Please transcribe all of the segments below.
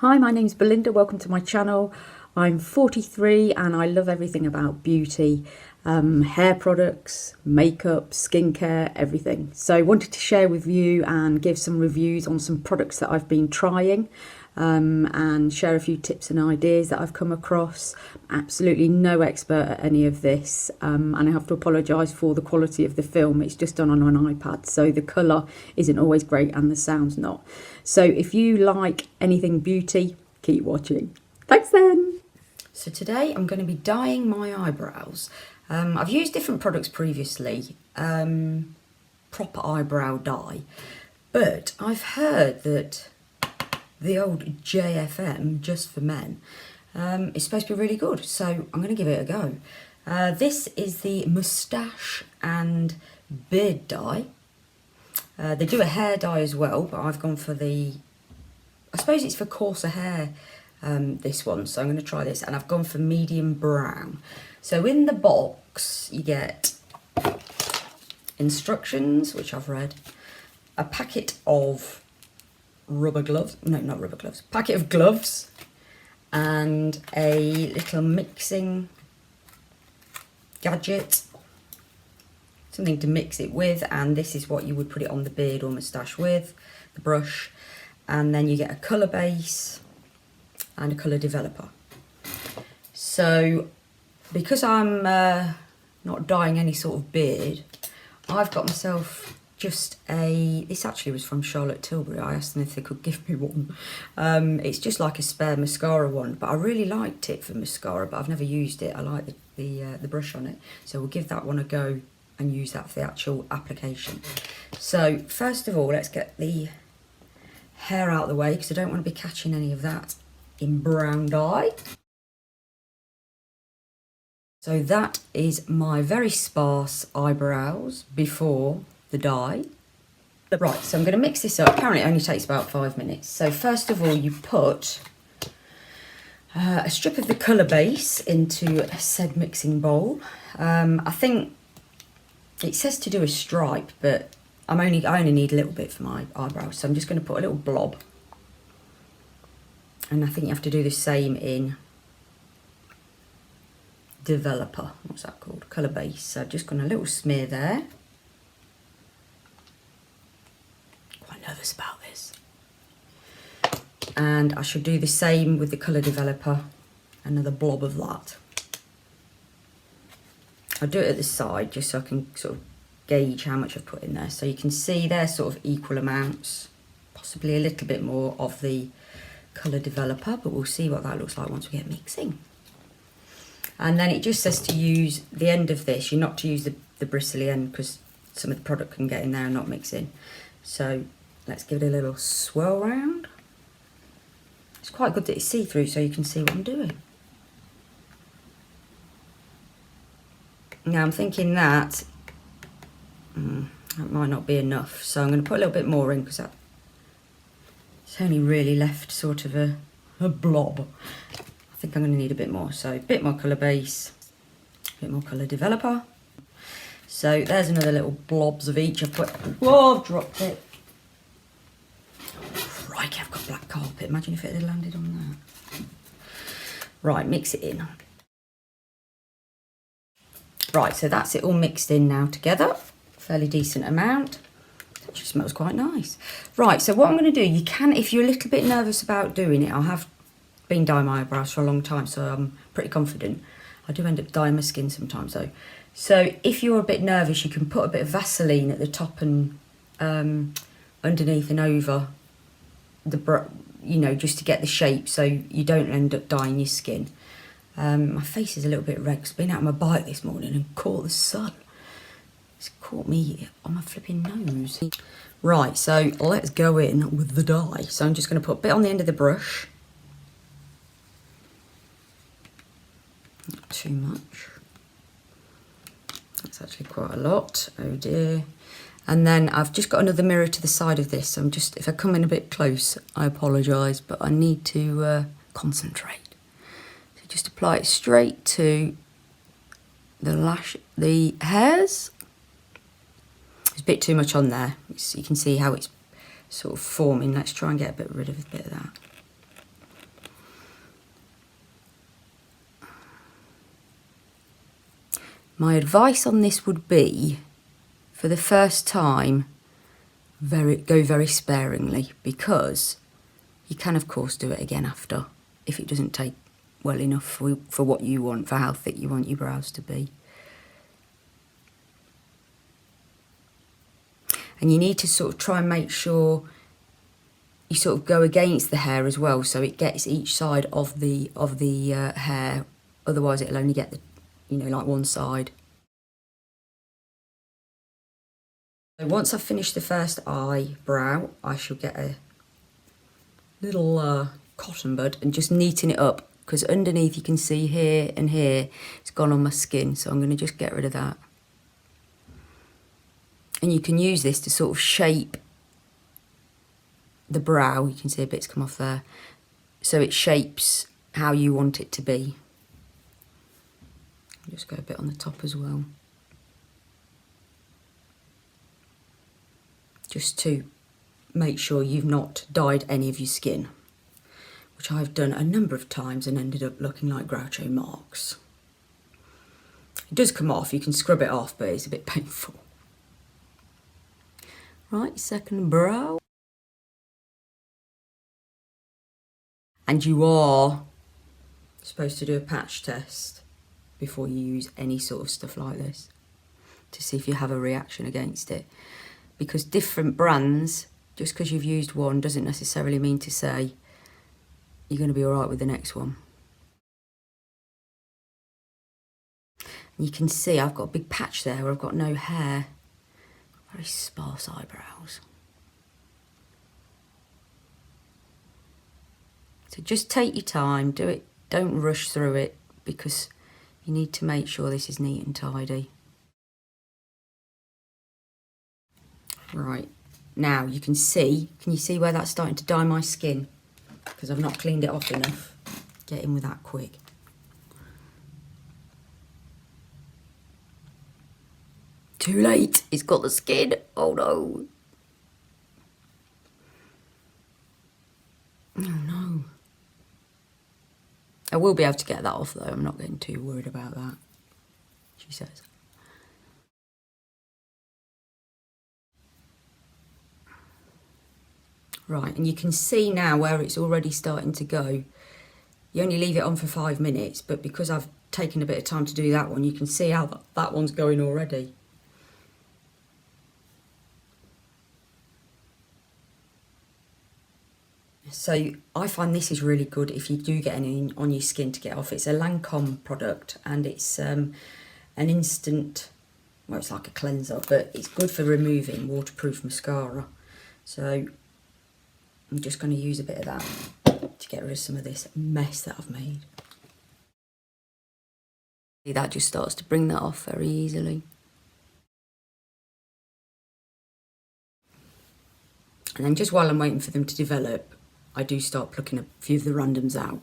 Hi, my name's Belinda. Welcome to my channel. I'm 43 and I love everything about beauty, hair products, makeup, skincare, everything. So I wanted to share with you and give some reviews on some products that I've been trying and share a few tips and ideas that I've come across. Absolutely no expert at any of this, and I have to apologise for the quality of the film. It's just done on an iPad, so the colour isn't always great and the sound's not. So if you like anything beauty, keep watching. Thanks then. So today I'm going to be dyeing my eyebrows. I've used different products previously, proper eyebrow dye, but I've heard that the old JFM, Just for Men, is supposed to be really good, so I'm going to give it a go. This is the moustache and beard dye. They do a hair dye as well, but I've gone for I suppose it's for coarser hair, this one, so I'm going to try this, and I've gone for medium brown. So in the box you get instructions, which I've read, a packet of rubber gloves, no, not rubber gloves, packet of gloves, and a little mixing gadget, something to mix it with, and this is what you would put it on the beard or moustache with, the brush. And then you get a colour base and a colour developer. So because I'm not dyeing any sort of beard, I've got myself just this actually was from Charlotte Tilbury. I asked them if they could give me one. It's just like a spare mascara one, but I really liked it for mascara, but I've never used it. I like the brush on it, so we'll give that one a go and use that for the actual application. So first of all, let's get the hair out of the way, because I don't want to be catching any of that in brown dye. So that is my very sparse eyebrows before the dye. Right, so I'm going to mix this up. Apparently it only takes about 5 minutes. So first of all, you put a strip of the colour base into a said mixing bowl. I think it says to do a stripe, but I only need a little bit for my eyebrows, so I'm just going to put a little blob. And I think you have to do the same in developer. What's that called? Colour base. So I've just got a little smear there. Quite nervous about this. And I should do the same with the colour developer. Another blob of that. I'll do it at the side just so I can sort of gauge how much I've put in there. So you can see they're sort of equal amounts, possibly a little bit more of the colour developer, but we'll see what that looks like once we get mixing. And then it just says to use the end of this. You're not to use the bristly end, because some of the product can get in there and not mix in. So let's give it a little swirl round. It's quite good that it's see-through so you can see what I'm doing. Now I'm thinking that that might not be enough, so I'm going to put a little bit more in, because it's only really left sort of a blob. I think I'm going to need a bit more, so a bit more colour base, a bit more colour developer. So there's another little blobs of each. I've put, whoa, I've dropped it. Crikey, I've got black carpet. Imagine if it had landed on that. Right, mix it in. Right, so that's it all mixed in now together. Fairly decent amount. It actually smells quite nice. Right, so what I'm going to do, you can, if you're a little bit nervous about doing it, I have been dyeing my eyebrows for a long time, so I'm pretty confident. I do end up dyeing my skin sometimes though. So if you're a bit nervous, you can put a bit of Vaseline at the top and underneath and over just to get the shape, so you don't end up dyeing your skin. My face is a little bit red because I've been out on my bike this morning and caught the sun. It's caught me on my flipping nose. Right, so let's go in with the dye. So I'm just going to put a bit on the end of the brush. Not too much. That's actually quite a lot. Oh dear. And then I've just got another mirror to the side of this. So I'm just, if I come in a bit close, I apologise, but I need to concentrate. So just apply it straight to the hairs. There's a bit too much on there. You can see how it's sort of forming. Let's try and get rid of a bit of that. My advice on this would be, for the first time, go very sparingly, because you can of course do it again after if it doesn't take well enough for what you want, for how thick you want your brows to be. And you need to sort of try and make sure you sort of go against the hair as well, so it gets each side of the hair. Otherwise it'll only get the, like one side. So once I've finished the first eyebrow, I shall get a little cotton bud and just neaten it up, because underneath you can see here and here it's gone on my skin, so I'm going to just get rid of that. And you can use this to sort of shape the brow. You can see a bit's come off there, so it shapes how you want it to be. I'll just go a bit on the top as well, just to make sure you've not dyed any of your skin, which I've done a number of times and ended up looking like Groucho Marx. It does come off, you can scrub it off, but it's a bit painful. Right, second brow. And you are supposed to do a patch test before you use any sort of stuff like this, to see if you have a reaction against it. Because different brands, just because you've used one doesn't necessarily mean to say you're going to be all right with the next one. And you can see I've got a big patch there where I've got no hair. Very sparse eyebrows. So just take your time, do it, don't rush through it, because you need to make sure this is neat and tidy. Right, now you can see where that's starting to dye my skin? Because I've not cleaned it off enough. Get in with that quick. Too late, it's got the skin. Oh no. Oh no. I will be able to get that off though, I'm not getting too worried about that, she says. Right, and you can see now where it's already starting to go. You only leave it on for 5 minutes, but because I've taken a bit of time to do that one, you can see how that one's going already. So I find this is really good if you do get anything on your skin to get off. It's a Lancome product, and it's an instant, well, it's like a cleanser, but it's good for removing waterproof mascara. So I'm just going to use a bit of that to get rid of some of this mess that I've made. See, that just starts to bring that off very easily. And then just while I'm waiting for them to develop, I do start plucking a few of the randoms out.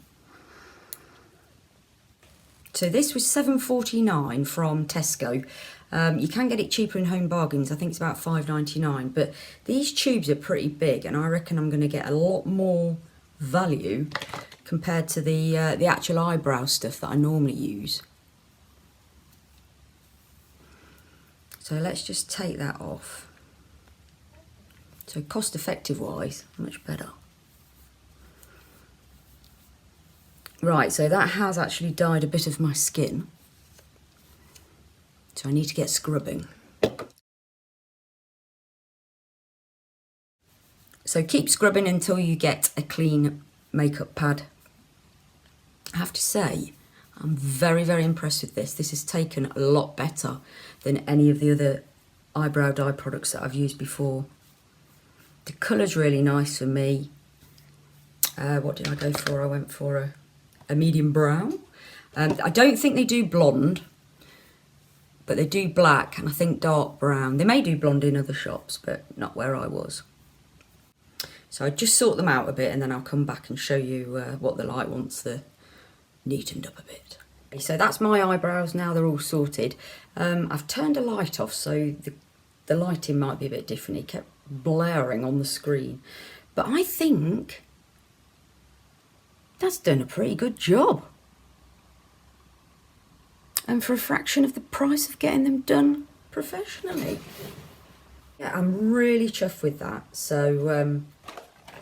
So this was £7.49 from Tesco. You can get it cheaper in Home Bargains. I think it's about £5.99. But these tubes are pretty big, and I reckon I'm going to get a lot more value compared to the actual eyebrow stuff that I normally use. So let's just take that off. So cost effective wise, much better. Right, so that has actually dyed a bit of my skin. So I need to get scrubbing. So keep scrubbing until you get a clean makeup pad. I have to say, I'm very, very impressed with this. This has taken a lot better than any of the other eyebrow dye products that I've used before. The colour's really nice for me. What did I go for? I went for a medium brown. I don't think they do blonde, but they do black and I think dark brown. They may do blonde in other shops, but not where I was. So I just sort them out a bit and then I'll come back and show you what they're like once they're neatened up a bit. So that's my eyebrows now, they're all sorted. I've turned a light off, so the lighting might be a bit different. It kept blaring on the screen. But I think that's done a pretty good job. and for a fraction of the price of getting them done professionally. Yeah, I'm really chuffed with that. So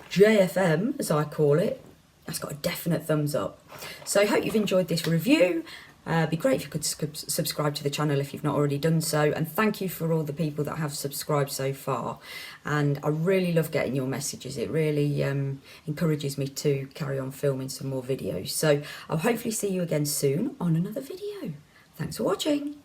JFM, as I call it, that's got a definite thumbs up. So I hope you've enjoyed this review. It'd be great if you could subscribe to the channel if you've not already done so, and thank you for all the people that have subscribed so far. And I really love getting your messages. It really encourages me to carry on filming some more videos. So I'll hopefully see you again soon on another video. Thanks for watching.